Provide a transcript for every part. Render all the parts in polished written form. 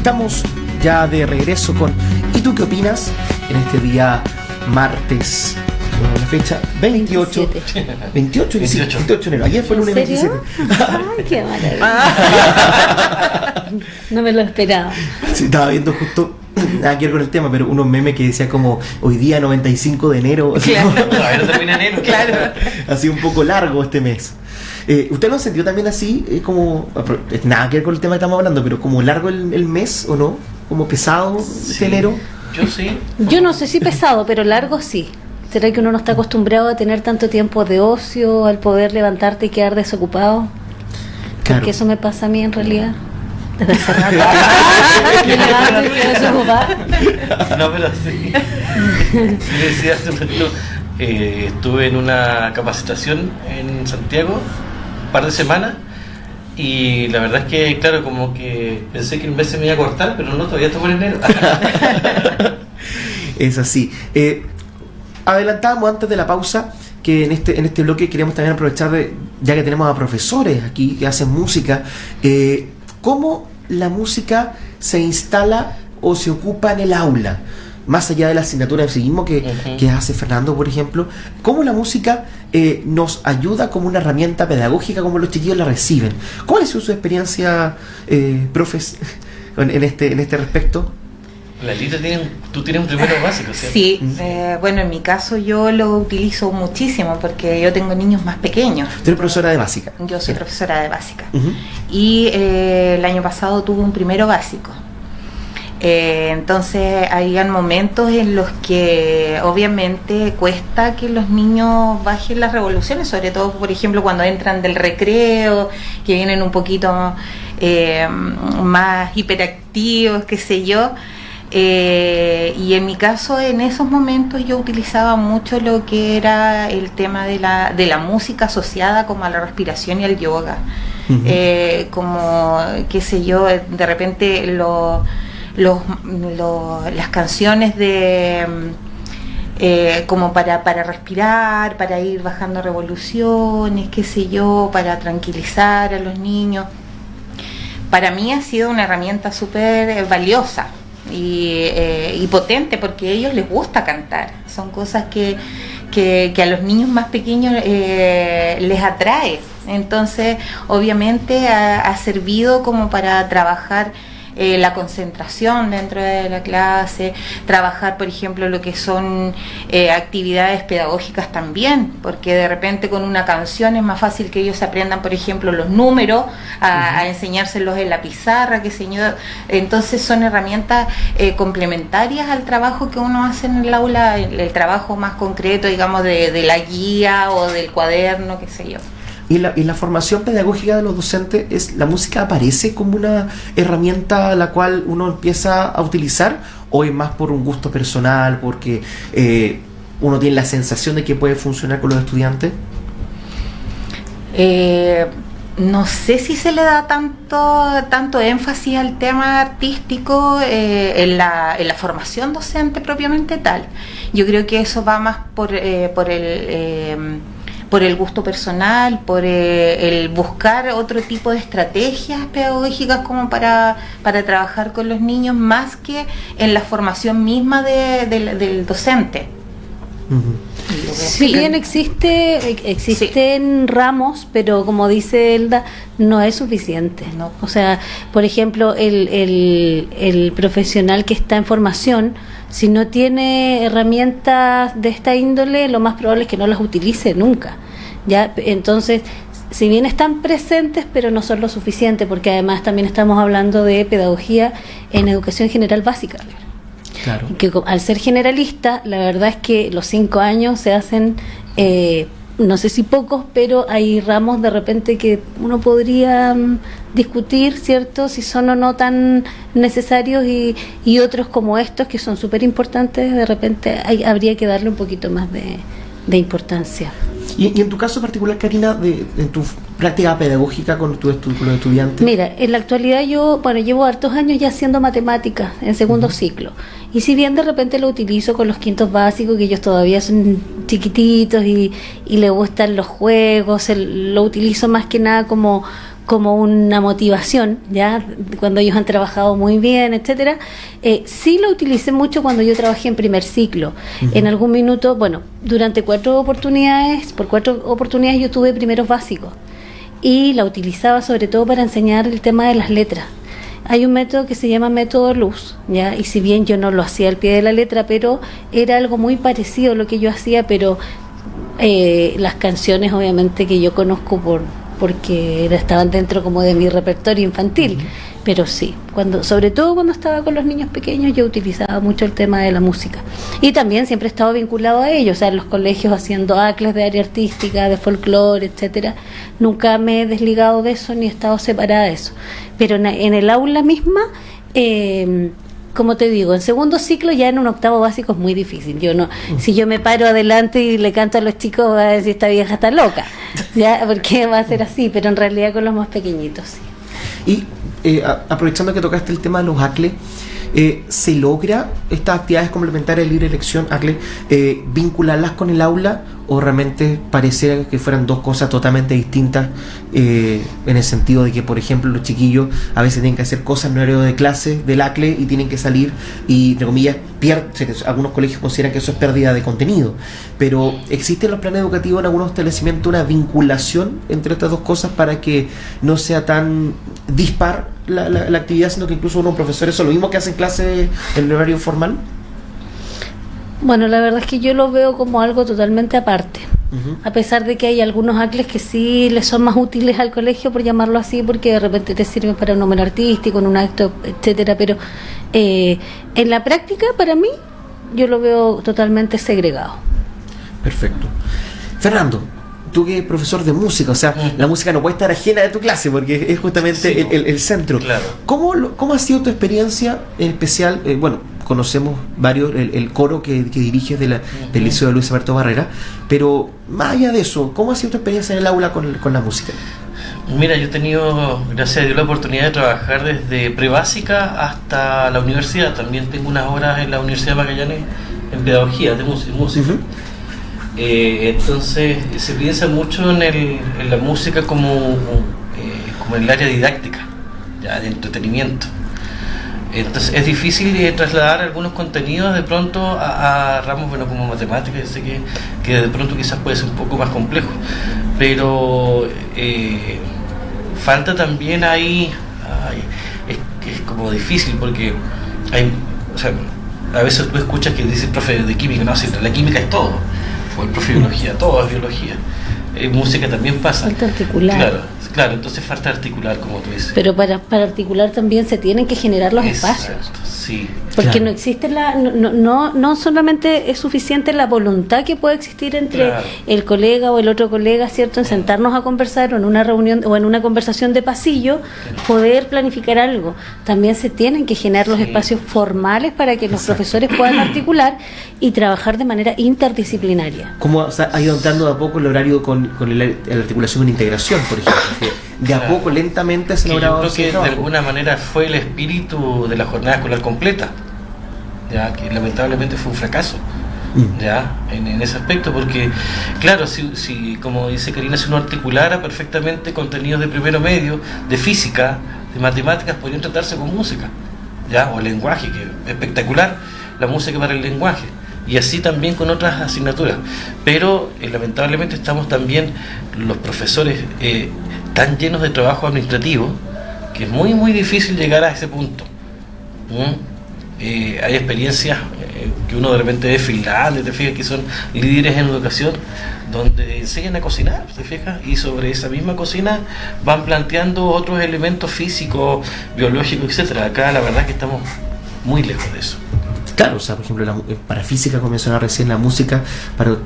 Estamos ya de regreso con ¿Y tú qué opinas? En este día martes, la fecha 28 de enero. Ayer fue el lunes 27. Ay, qué maravilla. No me lo esperaba. Sí, estaba viendo justo, nada que ver con el tema, pero unos memes que decía como hoy día 95 de enero. Claro, todavía no termina enero. Claro. Ha sido un poco largo este mes. ¿Usted lo sintió también así? Como nada que ver con el tema que estamos hablando, pero como largo el mes, ¿o no? Como pesado este enero. Yo sí. Yo no sé si pesado, pero largo sí. ¿Será que uno no está acostumbrado a tener tanto tiempo de ocio, al poder levantarte y quedar desocupado? Claro. Porque eso me pasa a mí en realidad. Desde hace rato. Me levanto y quedo desocupada. No, pero sí. Sí, decía hace un ratito, estuve en una capacitación en Santiago, un par de semanas, y la verdad es que, claro, como que pensé que el mes se me iba a cortar, pero no, todavía estamos en enero. Es así. Adelantábamos antes de la pausa que en este bloque queremos también aprovechar ya que tenemos a profesores aquí que hacen música, cómo la música se instala o se ocupa en el aula, más allá de la asignatura de psiquismo que hace Fernando, por ejemplo, cómo la música nos ayuda como una herramienta pedagógica, como los chiquillos la reciben. ¿Cuál es su experiencia, profes, en este respecto? Lalita, tú tienes un primero básico, ¿cierto? Sí, bueno, en mi caso yo lo utilizo muchísimo porque yo tengo niños más pequeños. ¿Tú eres profesora de básica? Yo soy profesora de básica. Uh-huh. Y el año pasado tuve un primero básico. Entonces habían momentos en los que obviamente cuesta que los niños bajen las revoluciones, sobre todo por ejemplo cuando entran del recreo, que vienen un poquito más hiperactivos, qué sé yo. Y en mi caso en esos momentos yo utilizaba mucho lo que era el tema de la música asociada como a la respiración y al yoga. Uh-huh. Como qué sé yo, de repente las canciones de como para respirar, para ir bajando revoluciones, qué sé yo, para tranquilizar a los niños. Para mí ha sido una herramienta súper valiosa y potente porque a ellos les gusta cantar. Son cosas que a los niños más pequeños les atrae. Entonces obviamente ha servido como para trabajar la concentración dentro de la clase, trabajar por ejemplo lo que son actividades pedagógicas también, porque de repente con una canción es más fácil que ellos aprendan por ejemplo los números, a enseñárselos en la pizarra, qué sé yo. Entonces son herramientas complementarias al trabajo que uno hace en el aula, el trabajo más concreto, digamos, de la guía o del cuaderno, qué sé yo. ¿Y la formación pedagógica de los docentes, la música aparece como una herramienta a la cual uno empieza a utilizar, o es más por un gusto personal, porque uno tiene la sensación de que puede funcionar con los estudiantes? No sé si se le da tanto énfasis al tema artístico en la formación docente propiamente tal. Yo creo que eso va más por el gusto personal, por el buscar otro tipo de estrategias pedagógicas como para trabajar con los niños, más que en la formación misma del docente. Uh-huh. Si bien existen ramos, pero como dice Elda, no es suficiente. No. O sea, por ejemplo, el profesional que está en formación, si no tiene herramientas de esta índole, lo más probable es que no las utilice nunca. ¿Ya? Entonces, si bien están presentes, pero no son lo suficiente, porque además también estamos hablando de pedagogía en educación general básica. Claro. Que al ser generalista, la verdad es que los 5 años se hacen, no sé si pocos, pero hay ramos de repente que uno podría discutir, ¿cierto?, si son o no tan necesarios, y otros como estos que son súper importantes, de repente habría que darle un poquito más de importancia. Y en tu caso particular, Karina, en tu práctica pedagógica con los estudiantes. Mira, en la actualidad yo, llevo hartos años ya haciendo matemáticas en segundo ciclo. Y si bien de repente lo utilizo con los quintos básicos, que ellos todavía son chiquititos y les gustan los juegos, lo utilizo más que nada como como una motivación, ya cuando ellos han trabajado muy bien, etcétera. Sí lo utilicé mucho cuando yo trabajé en primer ciclo. En algún minuto, bueno, durante 4 oportunidades yo tuve primeros básicos y la utilizaba sobre todo para enseñar el tema de las letras. Hay un método que se llama método luz, ¿ya? Y si bien yo no lo hacía al pie de la letra, pero era algo muy parecido a lo que yo hacía, pero las canciones obviamente que yo conozco porque estaban dentro como de mi repertorio infantil. Pero sí, sobre todo cuando estaba con los niños pequeños, yo utilizaba mucho el tema de la música. Y también siempre he estado vinculado a ellos, o sea, en los colegios haciendo acles de área artística, de folclore, etcétera. Nunca me he desligado de eso ni he estado separada de eso. Pero en el aula misma, como te digo, en segundo ciclo, ya en un octavo básico es muy difícil. Yo no, si yo me paro adelante y le canto a los chicos, va a decir esta vieja está loca, ya, porque va a ser así, pero en realidad con los más pequeñitos sí. Y aprovechando que tocaste el tema de los ACLE, ¿se logra estas actividades complementarias de libre elección, ACLE, vincularlas con el aula o realmente pareciera que fueran dos cosas totalmente distintas, en el sentido de que, por ejemplo, los chiquillos a veces tienen que hacer cosas en horario de clase del ACLE y tienen que salir y, entre comillas, algunos colegios consideran que eso es pérdida de contenido, pero ¿existe en los planes educativos en algunos establecimientos una vinculación entre estas dos cosas para que no sea tan dispar la actividad, sino que incluso unos profesores son lo mismo que hacen clase en el horario formal? Bueno, la verdad es que yo lo veo como algo totalmente aparte. A pesar de que hay algunos ACLES que sí les son más útiles al colegio, por llamarlo así, porque de repente te sirven para un número artístico, en un acto, etcétera, pero en la práctica, para mí, yo lo veo totalmente segregado. Perfecto. Fernando, tú que eres profesor de música, o sea, la música no puede estar ajena de tu clase porque es justamente el centro. Claro. ¿Cómo ha sido tu experiencia en especial? Bueno, conocemos varios, el coro que diriges del Liceo de Luis Alberto Barrera, pero más allá de eso, ¿cómo ha sido tu experiencia en el aula con la música? Mira, yo he tenido, gracias a Dios, la oportunidad de trabajar desde prebásica hasta la universidad. También tengo unas horas en la Universidad de Magallanes en pedagogía de música. Entonces se piensa mucho en la música como el área didáctica, ya, de entretenimiento. Entonces es difícil trasladar algunos contenidos de pronto a ramos como matemáticas. Yo sé que de pronto quizás puede ser un poco más complejo, pero falta también ahí, es como difícil porque a veces tú escuchas que dice el profe de química, no, si la química es todo, o el profe de biología, todo es biología. Música también pasa. Falta articular. Claro, entonces falta articular, como tú dices. Pero para articular también se tienen que generar los espacios. Sí. Porque claro, no existe no solamente es suficiente la voluntad que puede existir entre el colega o el otro colega, ¿cierto? En sentarnos a conversar o en una reunión o en una conversación de pasillo, poder planificar algo. También se tienen que generar los espacios formales para que los profesores puedan articular y trabajar de manera interdisciplinaria. ¿Cómo ha ido dando de a poco el horario con la articulación en integración, por ejemplo? De a poco, lentamente se ha logrado. Yo creo que de alguna manera fue el espíritu de la jornada escolar completa, ya que lamentablemente fue un fracaso, ya en ese aspecto, porque claro, si como dice Karina, si uno articulara perfectamente contenidos de primero medio, de física, de matemáticas, podrían tratarse con música, ya, o lenguaje, que es espectacular la música para el lenguaje, y así también con otras asignaturas, pero lamentablemente estamos también los profesores tan llenos de trabajo administrativo que es muy muy difícil llegar a ese punto. Hay experiencias que uno de repente ve en Finlandia, te fijas, que son líderes en educación, donde enseñan a cocinar, te fijas, y sobre esa misma cocina van planteando otros elementos físicos, biológicos, etcétera. Acá la verdad es que estamos muy lejos de eso. Claro, o sea, por ejemplo, para física, como mencionaba recién, la música,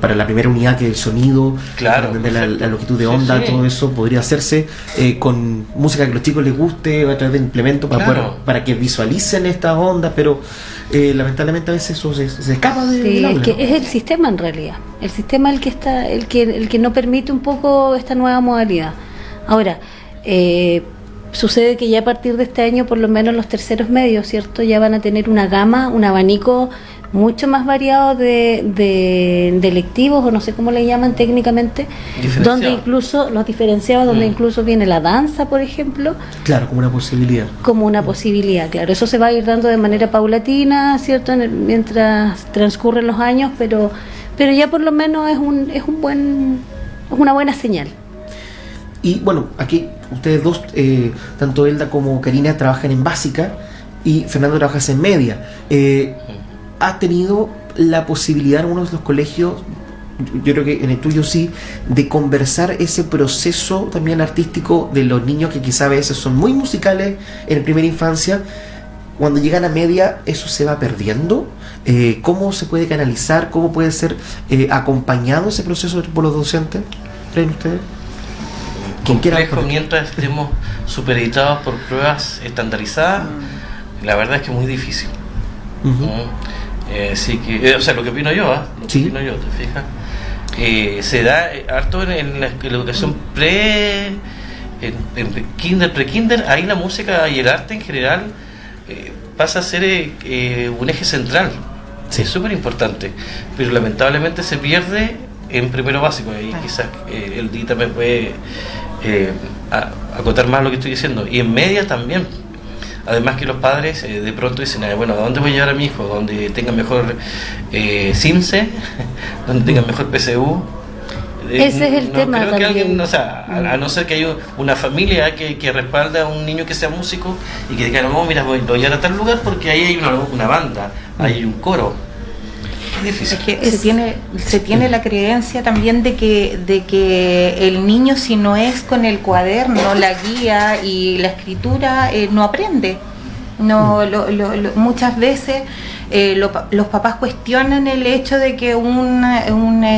para la primera unidad que es el sonido, claro, para entender la longitud de onda, todo eso podría hacerse con música que a los chicos les guste, a través de implementos para que visualicen estas ondas, pero lamentablemente a veces eso se escapa del aula. Es el sistema en realidad, el sistema el que no permite un poco esta nueva modalidad. Ahora, sucede que ya a partir de este año, por lo menos los terceros medios, ¿cierto? Ya van a tener una gama, un abanico mucho más variado de electivos, o no sé cómo le llaman técnicamente, donde incluso los diferenciados, donde incluso viene la danza, por ejemplo. Claro, como una posibilidad. Como una posibilidad, claro. Eso se va a ir dando de manera paulatina, ¿cierto? Mientras transcurren los años, pero ya por lo menos es una buena señal. Y bueno, aquí ustedes dos, tanto Elda como Karina, trabajan en básica y Fernando trabajas en media. ¿Has tenido la posibilidad en uno de los colegios, yo creo que en el tuyo sí, de conversar ese proceso también artístico de los niños que quizá a veces son muy musicales en primera infancia? Cuando llegan a media, ¿eso se va perdiendo? ¿Cómo se puede canalizar? ¿Cómo puede ser acompañado ese proceso por los docentes? ¿Creen ustedes? Complejo mientras estemos supeditados por pruebas estandarizadas. La verdad es que es muy difícil. Sí que, o sea, lo que opino yo, sí. Opino yo, ¿te fijas? Se da harto en la educación en kinder, pre-kinder. Ahí la música y el arte en general pasa a ser un eje central. Sí. Es súper importante, pero lamentablemente se pierde en primero básico. Ahí quizás el Dita me puede acotar más lo que estoy diciendo. Y en media también. Además que los padres de pronto dicen, bueno, ¿a dónde voy a llevar a mi hijo? Donde tenga mejor CIMSE, donde tenga mejor PSU. Ese es el tema creo también. Que alguien, o sea, a no ser que haya una familia que respalde a un niño que sea músico y que diga, no, mira, voy a ir a tal lugar porque ahí hay una banda, ahí hay un coro. Es que se tiene la creencia también de que el niño, si no es con el cuaderno, la guía y la escritura, no aprende. Muchas veces los papás cuestionan el hecho de que un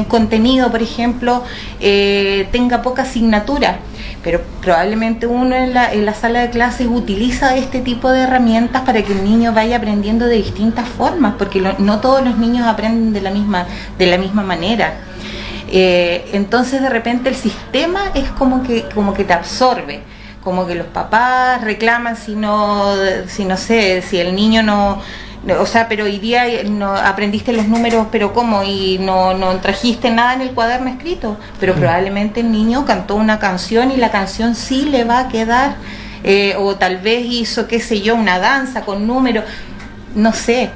contenido, por ejemplo, tenga poca asignatura, pero probablemente uno en la sala de clases utiliza este tipo de herramientas para que el niño vaya aprendiendo de distintas formas, porque no todos los niños aprenden de la misma manera. Entonces de repente el sistema es como que te absorbe, como que los papás reclaman si el niño no, o sea, pero hoy día no aprendiste los números, pero ¿cómo? Y no trajiste nada en el cuaderno escrito, pero probablemente el niño cantó una canción y la canción sí le va a quedar, o tal vez hizo, qué sé yo, una danza con números, no sé.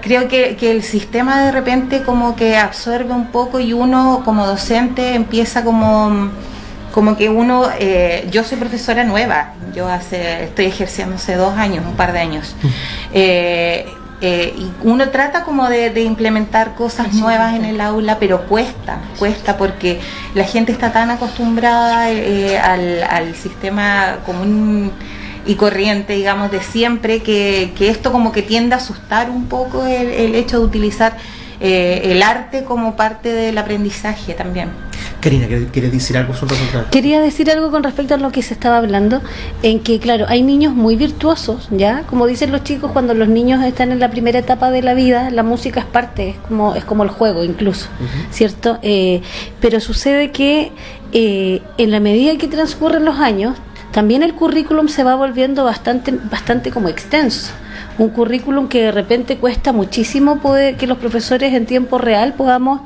Creo que el sistema de repente como que absorbe un poco y uno como docente empieza como que uno, yo soy profesora nueva, estoy ejerciendo hace 2 años, un par de años, y uno trata como de implementar cosas nuevas en el aula, pero cuesta porque la gente está tan acostumbrada al sistema común y corriente, digamos, de siempre, que esto como que tiende a asustar un poco el hecho de utilizar el arte como parte del aprendizaje también. Karina, ¿quieres decir algo sobre eso? Quería decir algo con respecto a lo que se estaba hablando, en que claro, hay niños muy virtuosos, ¿ya? Como dicen los chicos, cuando los niños están en la primera etapa de la vida, la música es parte, es como el juego incluso, ¿cierto? Pero sucede que en la medida que transcurren los años, también el currículum se va volviendo bastante como extenso. Un currículum que de repente cuesta muchísimo que los profesores en tiempo real podamos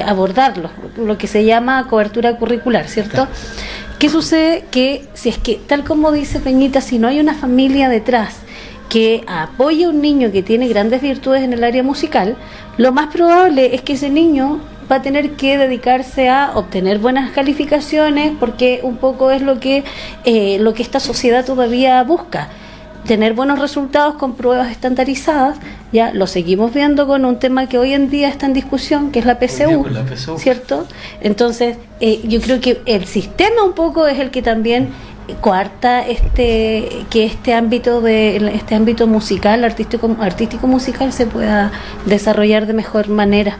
abordarlo, lo que se llama cobertura curricular, ¿cierto? ¿Qué sucede? Que si es que, tal como dice Peñita, si no hay una familia detrás que apoye a un niño que tiene grandes virtudes en el área musical, lo más probable es que ese niño va a tener que dedicarse a obtener buenas calificaciones, porque un poco es lo que esta sociedad todavía busca. Tener buenos resultados con pruebas estandarizadas. Ya lo seguimos viendo con un tema que hoy en día está en discusión, que es la PSU, ¿cierto? Entonces yo creo que el sistema un poco es el que también coarta que este ámbito musical, artístico musical, se pueda desarrollar de mejor manera.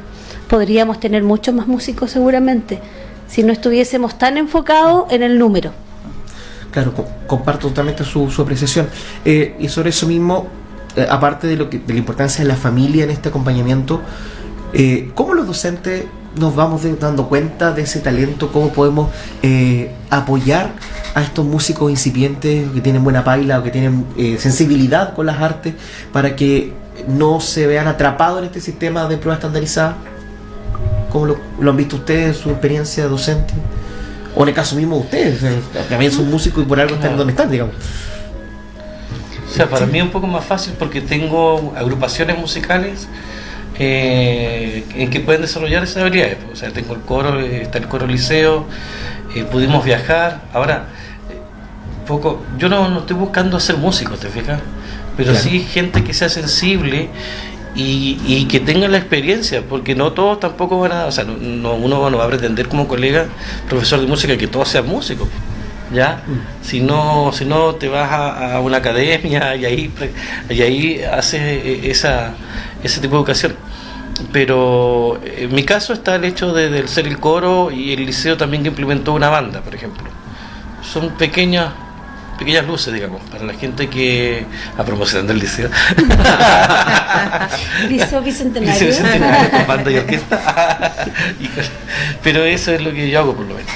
Podríamos tener muchos más músicos seguramente si no estuviésemos tan enfocados en el número. Claro, comparto totalmente su apreciación. Y sobre eso mismo, aparte de la importancia de la familia en este acompañamiento, ¿cómo los docentes nos vamos dando cuenta de ese talento? ¿Cómo podemos apoyar a estos músicos incipientes que tienen buena paila o que tienen sensibilidad con las artes para que no se vean atrapados en este sistema de prueba estandarizada? ¿Cómo lo han visto ustedes en su experiencia docente? O en el caso mismo de ustedes, también son músicos y por algo están donde están, digamos. O sea, para mí es un poco más fácil porque tengo agrupaciones musicales en que pueden desarrollar esas habilidades. O sea, tengo el coro, está el coro liceo, pudimos viajar. Ahora, yo no estoy buscando ser músico, ¿te fijas? Pero claro, sí gente que sea sensible y que tenga la experiencia, porque no todos tampoco van a, o sea, uno no va a pretender como colega, profesor de música, que todos sean músicos, ¿ya? Si no te vas a una academia y ahí haces ese tipo de educación. Pero en mi caso está el hecho del ser el coro y el liceo también, que implementó una banda, por ejemplo. Son pequeñas luces, digamos, para la gente que promocionando el liceo. Liceo Bicentenario. Liceo Bicentenario con banda y orquesta. Pero eso es lo que yo hago, por lo menos.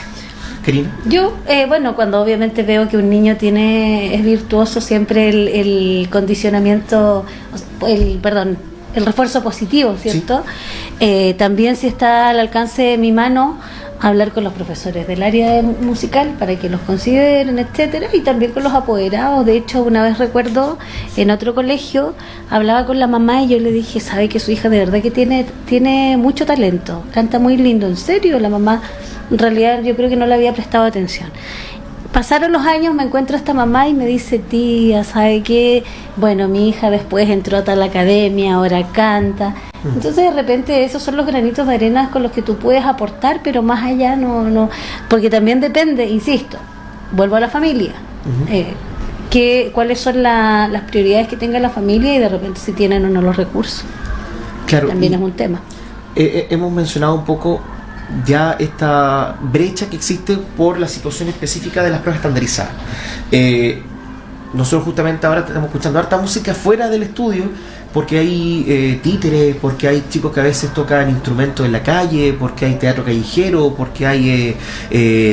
Karina. Yo, bueno, cuando obviamente veo que un niño es virtuoso, siempre el condicionamiento, el refuerzo positivo, ¿cierto? Sí. También, si está al alcance de mi mano, hablar con los profesores del área musical para que los consideren, etcétera, y también con los apoderados. De hecho, una vez recuerdo, en otro colegio, hablaba con la mamá y yo le dije, sabe que su hija de verdad que tiene mucho talento, canta muy lindo. ¿En serio? La mamá, en realidad, yo creo que no le había prestado atención. Pasaron los años, me encuentro a esta mamá y me dice, tía, ¿sabe qué? Bueno, mi hija después entró a tal academia, ahora canta. Entonces, de repente, esos son los granitos de arena con los que tú puedes aportar, pero más allá no, porque también depende, insisto, vuelvo a la familia. ¿Cuáles son las prioridades que tenga la familia y de repente si tienen o no los recursos? Claro, también es un tema. Hemos mencionado un poco ya esta brecha que existe por la situación específica de las pruebas estandarizadas. Nosotros justamente ahora estamos escuchando harta música fuera del estudio, porque hay títeres, porque hay chicos que a veces tocan instrumentos en la calle, porque hay teatro callejero, porque hay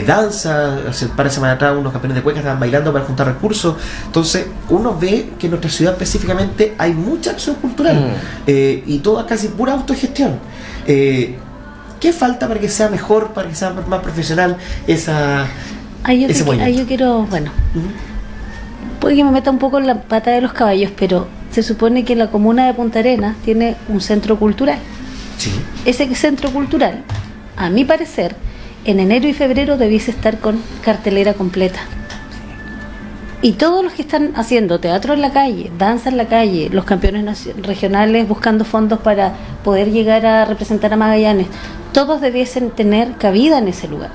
danza. Hace un par de semanas atrás unos campeones de cueca estaban bailando para juntar recursos. Entonces uno ve que en nuestra ciudad específicamente hay mucha acción cultural, y toda casi pura autogestión. ¿Qué falta para que sea mejor, para que sea más profesional Ahí yo quiero, bueno, puede que me meta un poco en la pata de los caballos, pero se supone que la comuna de Punta Arenas tiene un centro cultural. Sí. Ese centro cultural, a mi parecer, en enero y febrero debiese estar con cartelera completa. Y todos los que están haciendo teatro en la calle, danza en la calle, los campeones regionales buscando fondos para poder llegar a representar a Magallanes, todos debiesen tener cabida en ese lugar.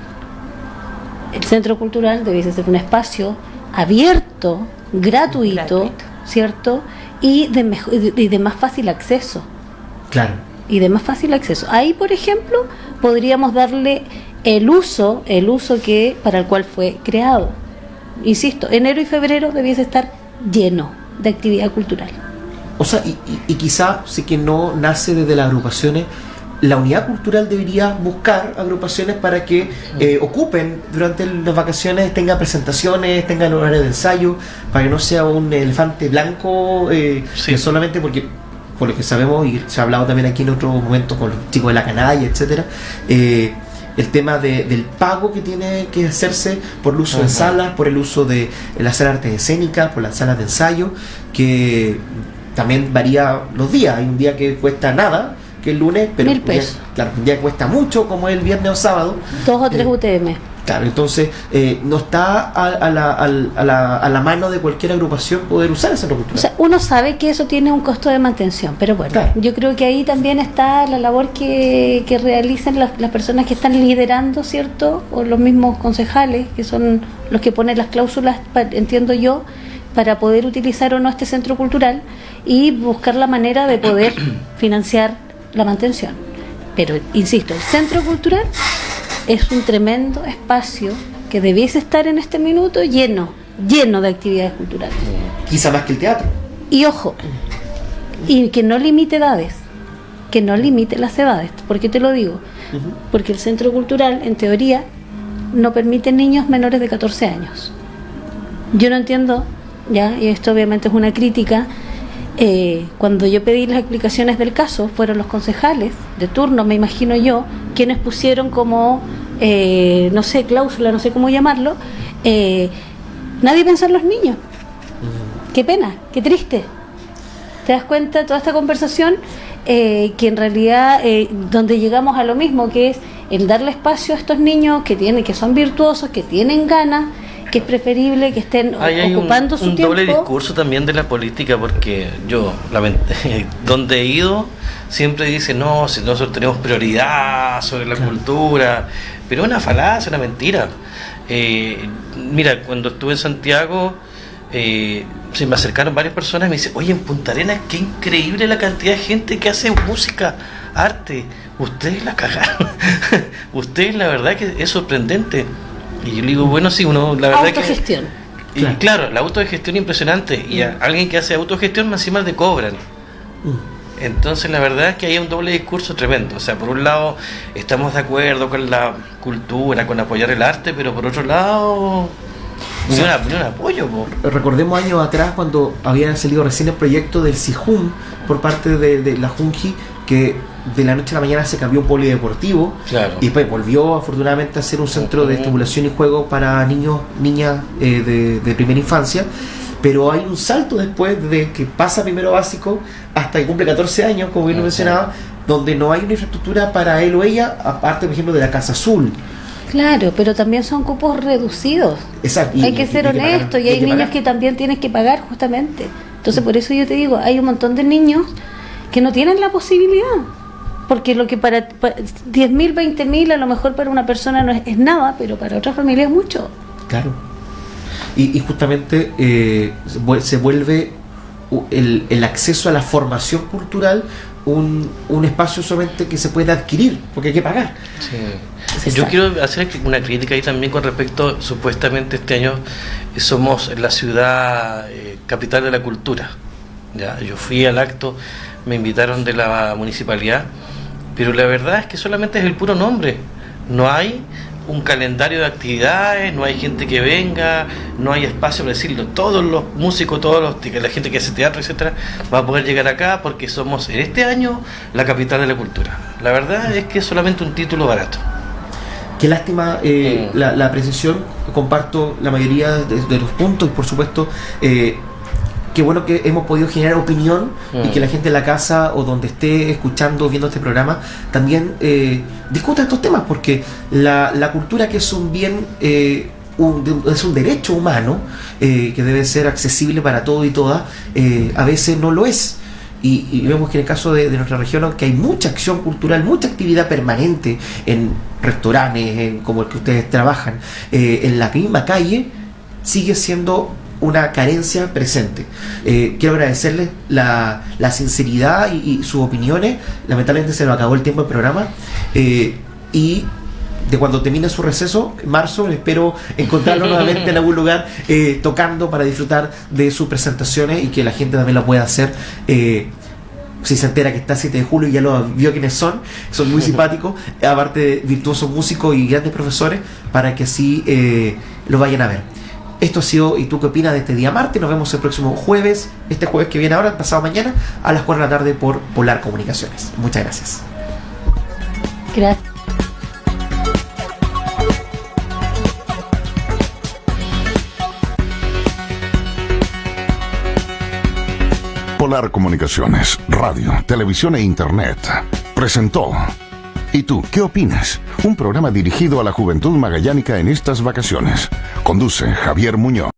El centro cultural debiese ser un espacio abierto, gratuito, ¿cierto? Y de más fácil acceso. Claro. Y de más fácil acceso. Ahí, por ejemplo, podríamos darle el uso que para el cual fue creado. Insisto, enero y febrero debiese estar lleno de actividad cultural. O sea, y quizá, si que no nace desde las agrupaciones, la unidad cultural debería buscar agrupaciones para que ocupen durante las vacaciones, tengan presentaciones, tengan horarios de ensayo, para que no sea un elefante blanco, que solamente porque, por lo que sabemos, y se ha hablado también aquí en otros momentos con los chicos de la canalla, etcétera, el tema del pago que tiene que hacerse por el uso de salas, por el uso de las salas de artes escénicas, por las salas de ensayo, que también varía los días. Hay un día que cuesta nada, que el lunes, pero un día que cuesta mucho, como el viernes o sábado. 2 o 3 UTM. Claro, entonces no está a la mano de cualquier agrupación poder usar esa cultura. O sea, uno sabe que eso tiene un costo de mantención, pero bueno, claro, yo creo que ahí también está la labor que realizan las personas que están liderando, ¿cierto? O los mismos concejales, que son los que ponen las cláusulas, entiendo yo, para poder utilizar o no este centro cultural y buscar la manera de poder financiar la mantención. Pero, insisto, el centro cultural es un tremendo espacio que debiese estar en este minuto lleno de actividades culturales. Quizá más que el teatro. Y ojo, y que no limite edades, que no limite las edades. ¿Por qué te lo digo? Porque el centro cultural, en teoría, no permite niños menores de 14 años. Yo no entiendo, ya, y esto obviamente es una crítica, cuando yo pedí las explicaciones del caso, fueron los concejales de turno, me imagino yo, quienes pusieron como, no sé, cláusula, no sé cómo llamarlo, nadie pensó en los niños. Qué pena, qué triste. ¿Te das cuenta? Toda esta conversación, que en realidad, donde llegamos a lo mismo, que es el darle espacio a estos niños que son virtuosos, que tienen ganas, que es preferible que estén ocupando su tiempo. Hay un doble discurso también de la política, porque yo, donde he ido, siempre dicen, no, si nosotros tenemos prioridad sobre la cultura, pero es una falacia, una mentira. Mira, cuando estuve en Santiago, se me acercaron varias personas y me dicen, oye, en Punta Arenas, qué increíble la cantidad de gente que hace música, arte. Ustedes la cagaron. Ustedes, la verdad que es sorprendente. Y yo le digo, bueno, sí, uno, la verdad autogestión. Y claro, la autogestión impresionante. Y a alguien que hace autogestión, más encima te cobran. Entonces, la verdad es que hay un doble discurso tremendo. O sea, por un lado, estamos de acuerdo con la cultura, con apoyar el arte, pero por otro lado, ni un apoyo. Recordemos años atrás cuando había salido recién el proyecto del CIJUN por parte de la Junji, que de la noche a la mañana se cambió un polideportivo, y después volvió afortunadamente a ser un centro de estimulación y juego para niños, niñas de primera infancia, pero hay un salto después de que pasa primero básico hasta que cumple 14 años, como bien lo mencionaba, donde no hay una infraestructura para él o ella, aparte por ejemplo de la Casa Azul. Claro, pero también son cupos reducidos. Exacto. Hay que ser honesto, y hay niños que también tienes que pagar justamente. Entonces por eso yo te digo, hay un montón de niños que no tienen la posibilidad, porque lo que para 10.000, 20.000 a lo mejor para una persona no es nada, pero para otra familia es mucho. Claro. Y justamente se vuelve el acceso a la formación cultural un espacio solamente que se puede adquirir, porque hay que pagar. Sí. Yo quiero hacer una crítica ahí también con respecto, supuestamente este año somos la ciudad capital de la cultura. Ya, yo fui al acto, me invitaron de la municipalidad, pero la verdad es que solamente es el puro nombre. No hay un calendario de actividades, no hay gente que venga, no hay espacio para decirlo. Todos los músicos, la gente que hace teatro, etcétera, va a poder llegar acá porque somos en este año la capital de la cultura. La verdad es que es solamente un título barato. Qué lástima la precisión. Comparto la mayoría de los puntos y por supuesto qué bueno que hemos podido generar opinión y que la gente en la casa o donde esté escuchando, viendo este programa también discuta estos temas, porque la cultura, que es un bien, es un derecho humano que debe ser accesible para todo y todas, a veces no lo es. Y vemos que en el caso de nuestra región, que hay mucha acción cultural, mucha actividad permanente en restaurantes, como el que ustedes trabajan, en la misma calle, sigue siendo una carencia presente. Quiero agradecerles la sinceridad y sus opiniones. Lamentablemente se nos acabó el tiempo del programa, y de cuando termine su receso, en marzo, espero encontrarlo nuevamente en algún lugar tocando para disfrutar de sus presentaciones y que la gente también lo pueda hacer. Si se entera que está el 7 de julio y ya lo vio quiénes son muy simpáticos, aparte de virtuosos músicos y grandes profesores, para que así lo vayan a ver. Esto ha sido ¿Y tú qué opinas? De este día martes. Nos vemos el próximo jueves, este jueves que viene ahora, pasado mañana, a las 4 de la tarde por Polar Comunicaciones. Muchas gracias. Gracias. Polar Comunicaciones, radio, televisión e internet presentó ¿Y tú qué opinas? Un programa dirigido a la juventud magallánica en estas vacaciones. Conduce Javier Muñoz.